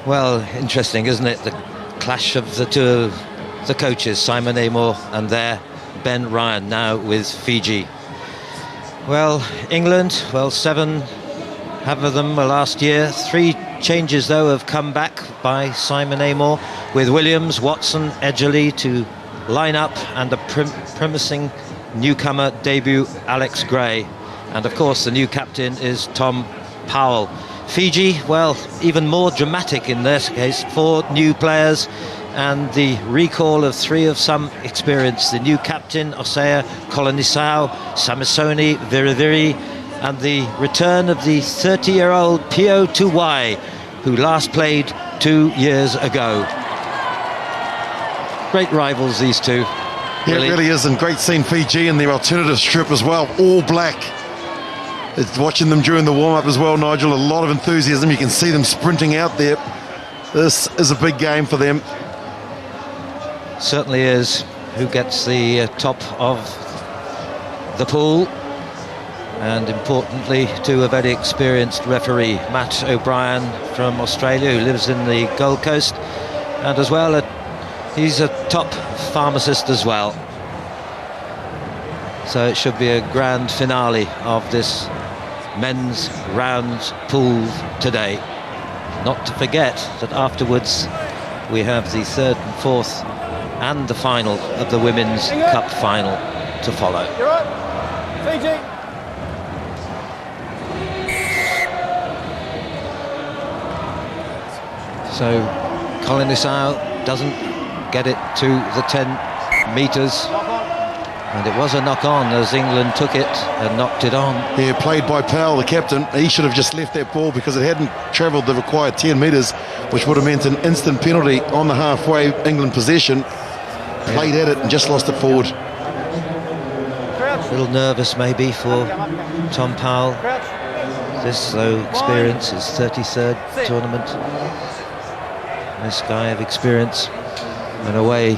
Well, interesting, isn't it? The clash of the two of the coaches, Simon Amor and there Ben Ryan, now with Fiji. Well, England, well, 7 of them were last year. 3 changes, though, have come back by Simon Amor, with Williams, Watson, Edgerly to line up, and a promising newcomer debut, Alex Gray. And, of course, the new captain is Tom Powell. Fiji, well, even more dramatic in this case, 4 new players and the recall of 3 of some experience. The new captain, Osea Kolonisau, Samisoni Viriviri, and the return of the 30-year-old Pio Tuwai, who last played 2 years ago. Great rivals, these two. Yeah, it really is, and great seeing Fiji in their alternative strip as well, all black. It's watching them during the warm-up as well, Nigel, a lot of enthusiasm. You can see them sprinting out there. This is a big game for them. Certainly is. Who gets the top of the pool? And importantly, to a very experienced referee, Matt O'Brien from Australia, who lives in the Gold Coast, and as well, he's a top pharmacist as well. So it should be a grand finale of this men's rounds pool today. Not to forget that afterwards we have the 3rd and 4th and the final of the Women's Cup final to follow. You're right, Fiji. So Kolonisau doesn't get it to the 10 metres, and it was a knock-on as England took it and knocked it on. Yeah, played by Powell, the captain. He should have just left that ball because it hadn't travelled the required 10 metres, which would have meant an instant penalty on the halfway England possession. Played at it and just lost it forward. A little nervous maybe for Tom Powell. This, though, experience is 33rd tournament. This guy of experience, and away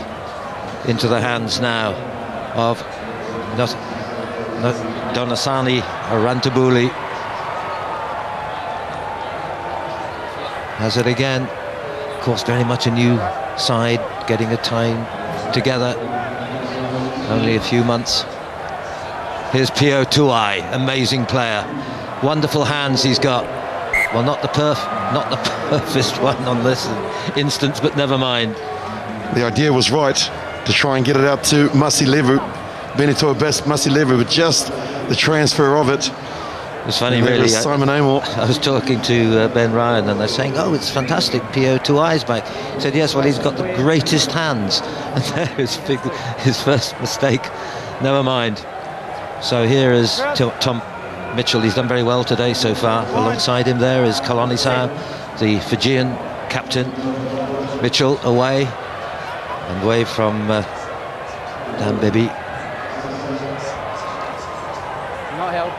into the hands now of Donasani Rantabuli. Has it again. Of course, very much a new side, getting a time together. Only a few months. Here's Pio Tuai, amazing player. Wonderful hands he's got. Well, not the perfect one on this instance, but never mind. The idea was right, to try and get it out to Masilevu, Benito Best Masilevu, but just the transfer of it. It was funny, really. Simon Amor. I was talking to Ben Ryan, and they're saying, "Oh, it's fantastic, Pio Tuai's back." He said, "Yes, well, he's got the greatest hands." And there is his first mistake. Never mind. So here is Tom Mitchell. He's done very well today so far. Alongside him there is Kolonisau, the Fijian captain. Mitchell away, and away from Dan Bibi. Not held.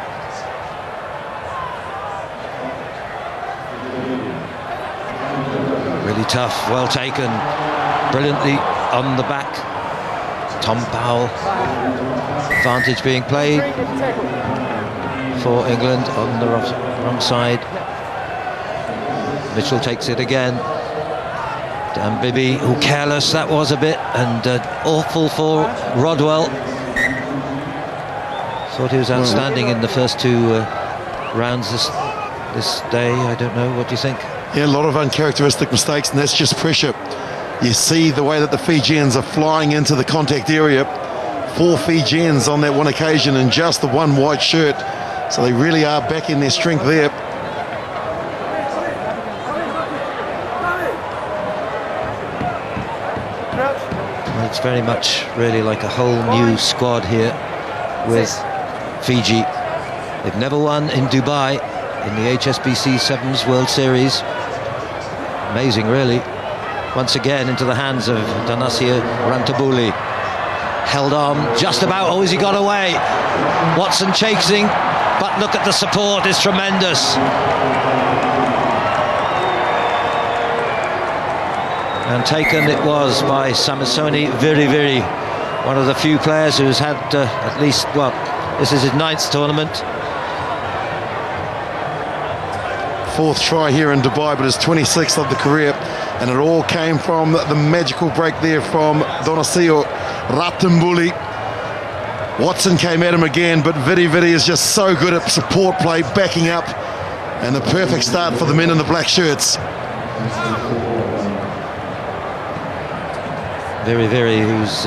Really tough, well taken, brilliantly on the back. Tom Powell. Advantage being played for England on the wrong side. Mitchell takes it again. Dan Bibi, oh, careless that was a bit, and awful for Rodwell. Thought he was outstanding in the first 2 rounds this day. I don't know, what do you think? Yeah, a lot of uncharacteristic mistakes, and that's just pressure. You see the way that the Fijians are flying into the contact area. 4 Fijians on that one occasion, and just the one white shirt. So they really are backing their strength there. Well, it's very much really like a whole new squad here with Fiji. They've never won in Dubai in the HSBC Sevens World Series. Amazing, really. Once again into the hands of Donasio Rantabuli. Held on just about. Oh, has he got away? Watson chasing, but look at the support, it's tremendous. And taken it was by Samisoni Viriviri, one of the few players who's had at least, well, this is his 9th tournament. 4th try here in Dubai, but his 26th of the career, and it all came from the magical break there from Donosio Ratimbuli. Watson came at him again, but Vidi is just so good at support play, backing up, and the perfect start for the men in the black shirts. Very, whose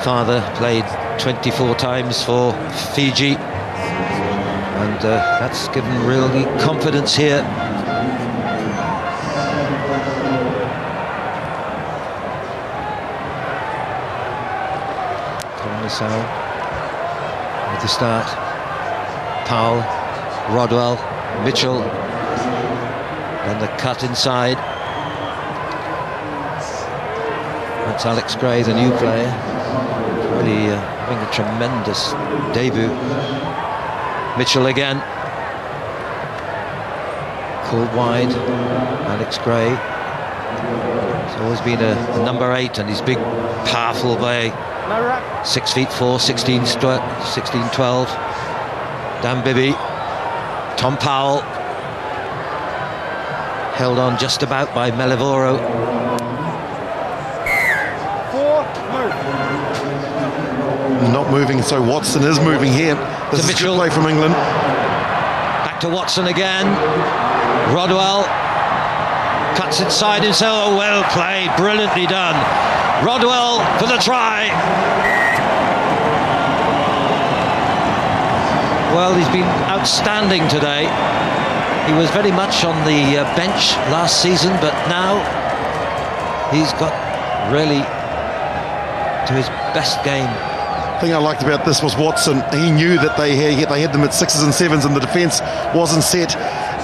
father played 24 times for Fiji, and that's given really confidence here. With the start, Powell, Rodwell, Mitchell, and the cut inside. That's Alex Gray, the new player, really having a tremendous debut. Mitchell again, called wide. Alex Gray, he's always been a number 8, and he's big, powerful by 6'4", 16'12". Dan Bibby, Tom Powell, held on just about by Melivoro. Not moving, so Watson is moving here. This is a good play from England. Back to Watson again. Rodwell cuts inside himself. Oh, well played, brilliantly done. Rodwell for the try. Well, he's been outstanding today. He was very much on the bench last season, but now he's got really to his best game. The thing I liked about this was Watson. He knew that they had them at 6s and 7s, and the defence wasn't set.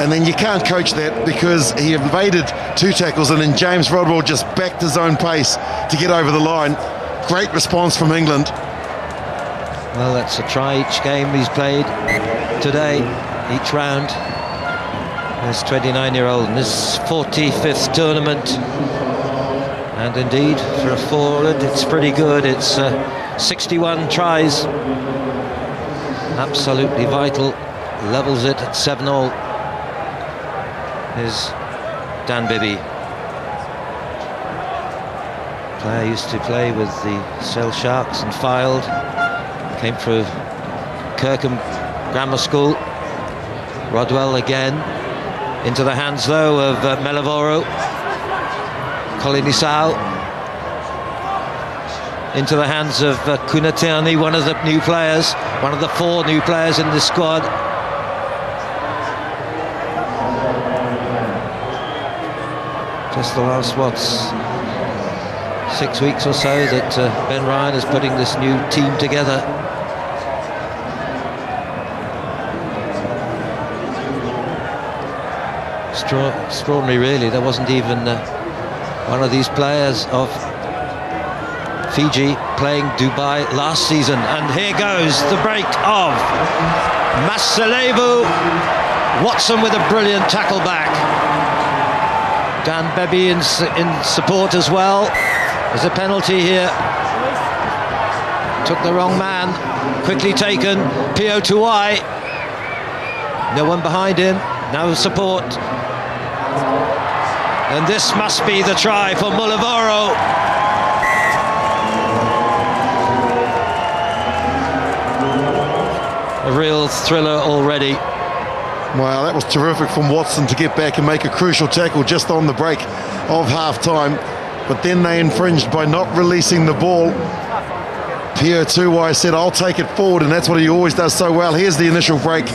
And then you can't coach that, because he evaded 2 tackles, and then James Rodwell just backed his own pace to get over the line. Great response from England. Well, that's a try each game he's played today, each round. This 29-year-old in his 45th tournament. And indeed, for a forward, it's pretty good. It's 61 tries. Absolutely vital. Levels it at 7-all. Here's Dan Bibby. Player used to play with the Sale Sharks and Fylde. Came through Kirkham Grammar School. Rodwell again. Into the hands, though, of Melivoro. Colinisau. Into the hands of Kunatani, one of the new players, one of the 4 new players in the squad. Just the last, 6 weeks or so that Ben Ryan is putting this new team together. Extraordinary, really. There wasn't even one of these players of Fiji playing Dubai last season. And here goes the break of Masalevu. Watson with a brilliant tackle back. Dan Bibby in support as well. There's a penalty here. Took the wrong man. Quickly taken. Pio Tuai. No one behind him. No support. And this must be the try for Melivoro. A real thriller already. Wow, that was terrific from Watson to get back and make a crucial tackle just on the break of half-time. But then they infringed by not releasing the ball. Pio Tuai said, I'll take it forward, and that's what he always does so well. Here's the initial break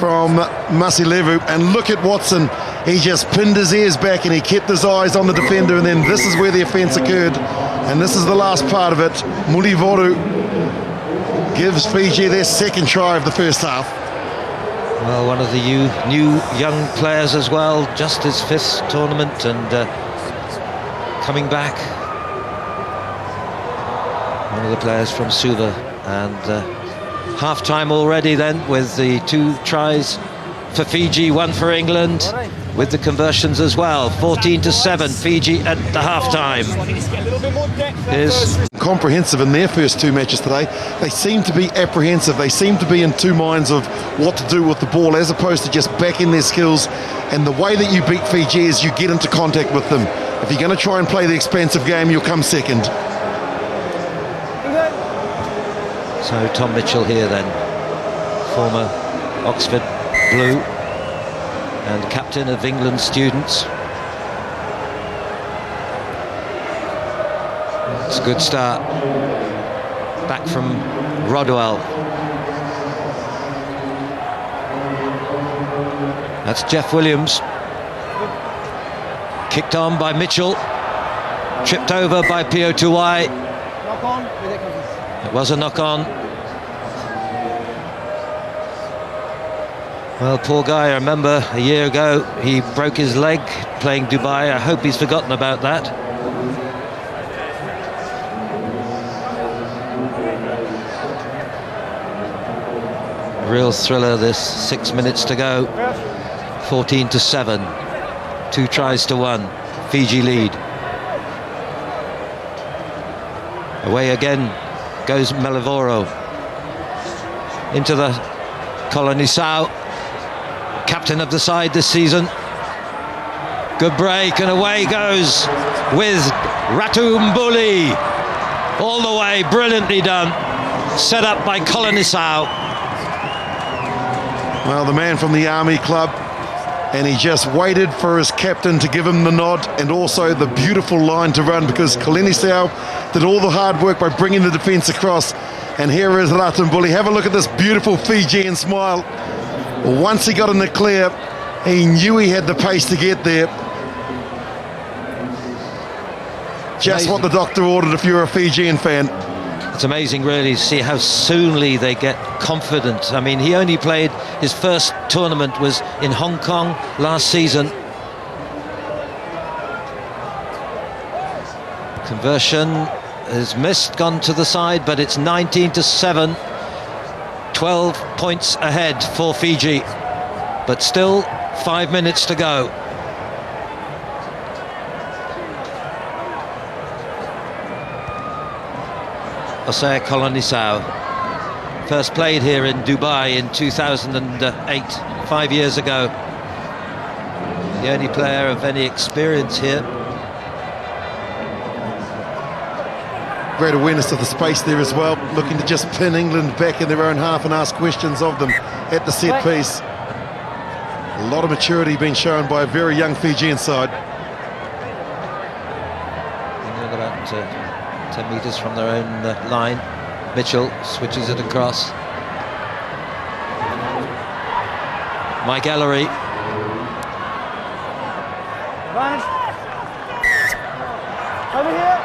from Masalevu, and look at Watson. He just pinned his ears back and he kept his eyes on the defender, and then this is where the offence occurred, and this is the last part of it. Mulivoru gives Fiji their 2nd try of the first half. Well, one of the new young players as well, just his 5th tournament, and coming back. One of the players from Suva, and half-time already then, with the 2 tries for Fiji, 1 for England. with the conversions as well. 14-7, Fiji at the half-time. Here's Comprehensive in their first two matches today. They seem to be apprehensive. They seem to be in two minds of what to do with the ball as opposed to just backing their skills. And the way that you beat Fiji is you get into contact with them. If you're going to try and play the expansive game, you'll come second. So Tom Mitchell here then, former Oxford Blue and captain of England students. It's a good start. Back from Rodwell. That's Jeff Williams. Kicked on by Mitchell. Tripped over by Pio2Y. Knock on. It was a knock-on. Well, poor guy, I remember a year ago he broke his leg playing Dubai. I hope he's forgotten about that. Real thriller this, 6 minutes to go. 14-7, 2 tries to 1, Fiji lead. Away again goes Melivoro into the Colonisau, captain of the side this season. Good break, and away goes with Ratumbuli all the way, brilliantly done, set up by Colonisau. Well, the man from the Army Club, and he just waited for his captain to give him the nod and also the beautiful line to run, because Colonisau did all the hard work by bringing the defence across. And here is Ratumbuli. Have a look at this beautiful Fijian smile. Once he got in the clear, he knew he had the pace to get there. Just Amazing. what the doctor ordered if you're a Fijian fan. It's amazing really to see how soonly they get confident. I mean, he only played, his first tournament was in Hong Kong last season. Conversion is missed, gone to the side, but it's 19-7. 12 points ahead for Fiji, but still 5 minutes to go. Osea Colonisau, first played here in Dubai in 2008, 5 years ago. The only player of any experience here. Great awareness of the space there as well, looking to just pin England back in their own half and ask questions of them at the set piece. A lot of maturity being shown by a very young Fijian side. England about 10 metres from their own line. Mitchell switches it across. Mike Ellery. Advantage. Over here.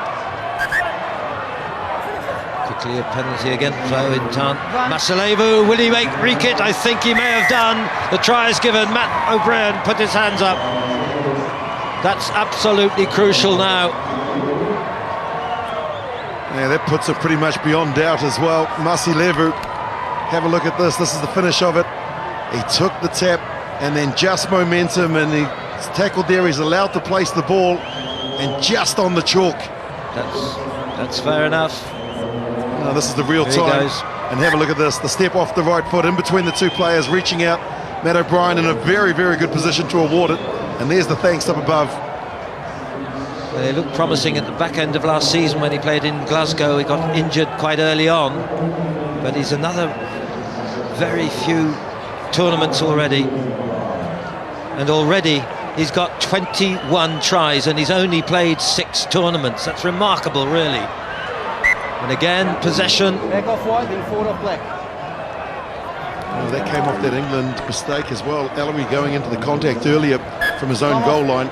Quickly a penalty again, throw in time. Masalevu, will he make re-kit? I think he may have done. The try is given. Matt O'Brien put his hands up. That's absolutely crucial now. Yeah, that puts it pretty much beyond doubt as well. Masalevu, have a look at this. This is the finish of it. He took the tap and then just momentum, and he's tackled there. He's allowed to place the ball and just on the chalk. That's fair enough. Oh, this is the real There he time. goes. And have a look at this. The step off the right foot in between the two players, reaching out. Matt O'Brien in a very, very good position to award it. And there's the thanks up above. They looked promising at the back end of last season when he played in Glasgow. He got injured quite early on, but he's another very few tournaments already, and already he's got 21 tries and he's only played 6 tournaments. That's remarkable, really. And again, possession. Back off white, then forward off black. Oh, that came off that England mistake as well. Ellery going into the contact earlier from his own goal line.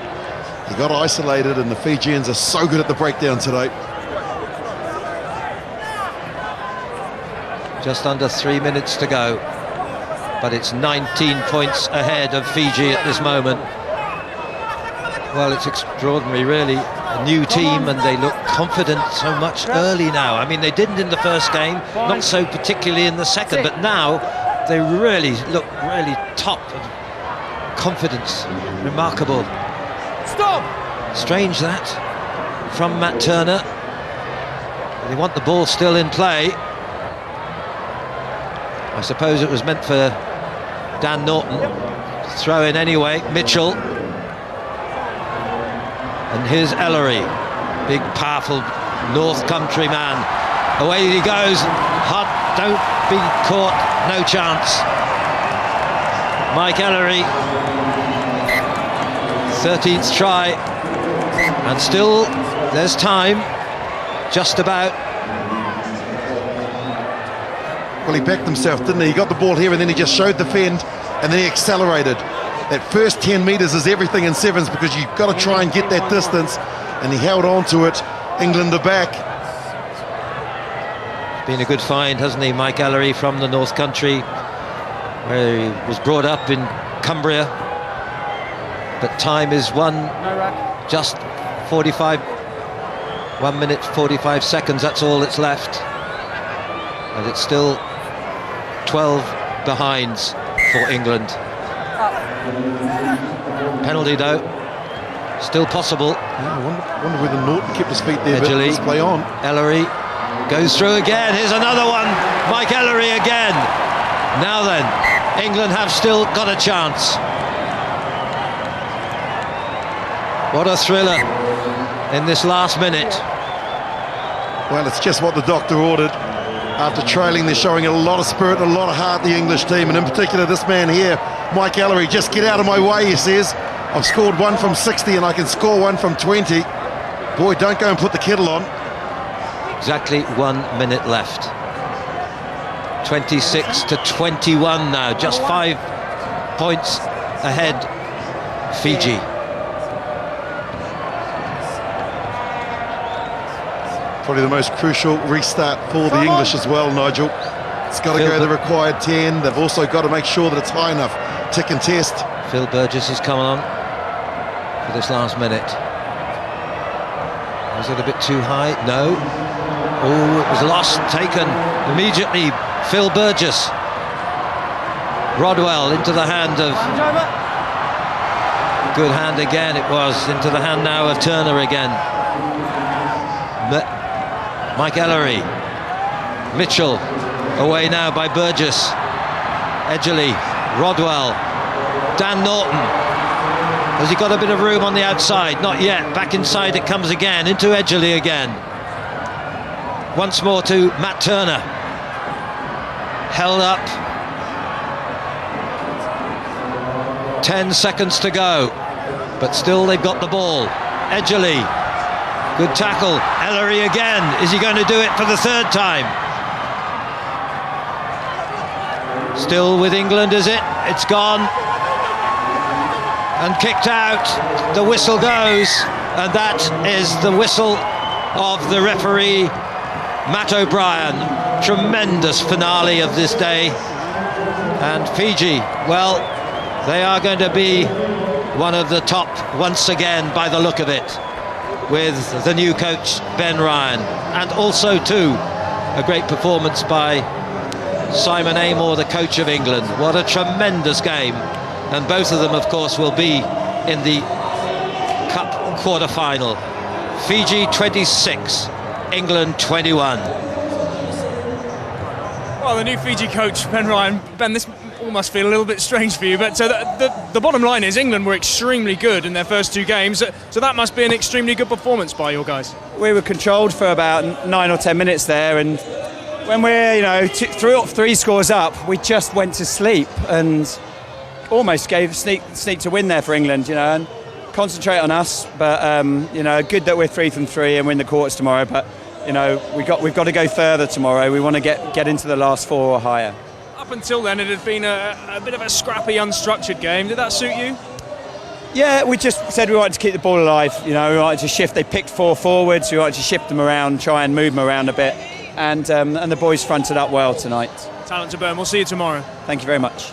He got isolated, and the Fijians are so good at the breakdown today. Just under 3 minutes to go, but it's 19 points ahead of Fiji at this moment. Well, it's extraordinary, really. A new team, and they look confident so much early now. I mean, they didn't in the first game, not so particularly in the second, but now they really look really top. confidence, remarkable. Stop! Strange that from Matt Turner. They want the ball still in play. I suppose it was meant for Dan Norton. Throw in anyway. Mitchell. And here's Ellery, big, powerful North Country man. Away he goes. Hot, don't be caught. No chance. Mike Ellery, 13th try, and still there's time. Just about. Well, he backed himself, didn't he? He got the ball here and then he just showed the fend and then he accelerated. That first 10 metres is everything in sevens because you've got to try and get that distance, and he held on to it. England are back. Been a good find, hasn't he, Mike Ellery from the North Country, where he was brought up in Cumbria. But time is just 45, 1 minute 45 seconds, that's all that's left. And it's still 12 behinds for England. Penalty though, still possible. Yeah, I wonder whether Norton kept his feet there, Edgley, but play on. Ellery goes through again, here's another one, Mike Ellery again. Now then, England have still got a chance. What a thriller in this last minute. Well, it's just what the doctor ordered. After trailing, they're showing a lot of spirit and a lot of heart, the English team, and in particular this man here, Mike Ellery. Just get out of my way, he says. I've scored 1 from 60 and I can score 1 from 20. Boy, don't go and put the kettle on. Exactly 1 minute left. 26 to 21 now, just 5 points ahead, Fiji. Probably the most crucial restart for the English as well, Nigel. It's got to go the required 10. They've also got to make sure that it's high enough to contest. Phil Burgess has come on for this last minute. Was it a bit too high? No. Oh, it was lost, taken immediately. Phil Burgess. Rodwell into the hand of... Good hand again it was, into the hand now of Turner again. Mike Ellery. Mitchell away now by Burgess. Edgley, Rodwell, Dan Norton. Has he got a bit of room on the outside? Not yet. Back inside it comes again, into Edgley again. Once more to Matt Turner. Held up. 10 seconds to go. But still they've got the ball. Edgley. Good tackle. Ellery again. Is he going to do it for the third time? Still with England, is it? It's gone. And kicked out. The whistle goes. And that is the whistle of the referee, Matt O'Brien. Tremendous finale of this day. And Fiji, well, they are going to be one of the top once again by the look of it, with the new coach Ben Ryan, and also too a great performance by Simon Amor, the coach of England. What a tremendous game, and both of them of course will be in the Cup quarter-final. Fiji 26, England 21. Well, the new Fiji coach Ben Ryan. Ben, this all must feel a little bit strange for you, but so the bottom line is England were extremely good in their first 2 games, so that must be an extremely good performance by your guys. We were controlled for about 9 or 10 minutes there, and when we're 3 scores up, we just went to sleep and almost gave sneak to win there for England, and concentrate on us. But good that we're 3 from 3 and win the quarters tomorrow. But we've got to go further tomorrow. We want to get into the last 4 or higher. Up until then, it had been a bit of a scrappy, unstructured game. Did that suit you? Yeah, we just said we wanted to keep the ball alive. We wanted to shift. They picked 4 forwards. We wanted to shift them around, try and move them around a bit. And the boys fronted up well tonight. Talent to burn. We'll see you tomorrow. Thank you very much.